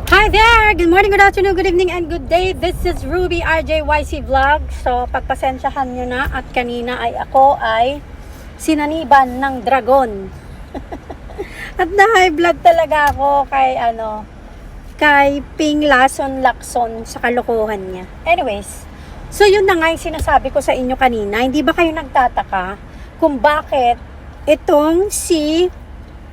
Hi there! Good morning, good afternoon, good evening, and good day. This is Ruby RJYC Vlog. So, pagpasensyahan nyo na at kanina ay ako ay sinaniban ng dragon. At na-high blood talaga ako kay Ping Lakson sa kalokohan niya. Anyways, so yun na nga yung sinasabi ko sa inyo kanina. Hindi ba kayo nagtataka kung bakit itong si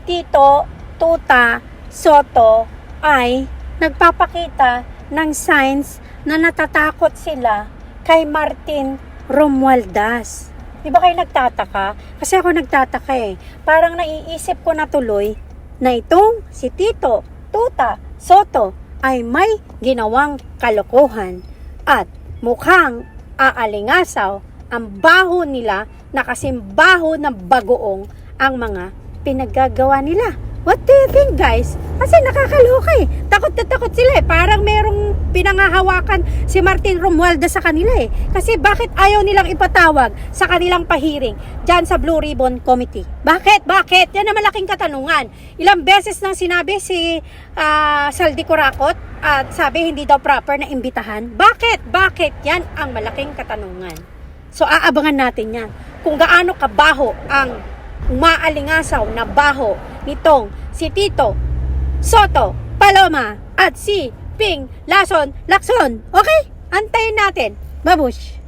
Tito Tuta Soto ay nagpapakita ng signs na natatakot sila kay Martin Romualdez. Di ba kayo nagtataka? Kasi ako nagtataka eh. Parang naiisip ko na tuloy na itong si Tito Tuta Soto ay may ginawang kalokohan at mukhang aalingasaw ang baho nila na kasing baho ng bagoong ang mga pinaggagawa nila. What do you think, guys? Kasi nakakaloka eh. Takot na takot sila eh. Parang merong pinangahawakan si Martin Romualdez sa kanila eh. Kasi bakit ayaw nilang ipatawag sa kanilang pahiring dyan sa Blue Ribbon Committee? Bakit? Bakit? Yan ang malaking katanungan. Ilang beses nang sinabi si Saldi Corakot at sabi hindi daw proper na imbitahan. Bakit? Bakit? Yan ang malaking katanungan. So aabangan natin yan. Kung gaano kabaho ang umaalingasaw na baho nitong si Tito Soto Paloma at si Ping Lakson. Okay? Antayin natin. Babush!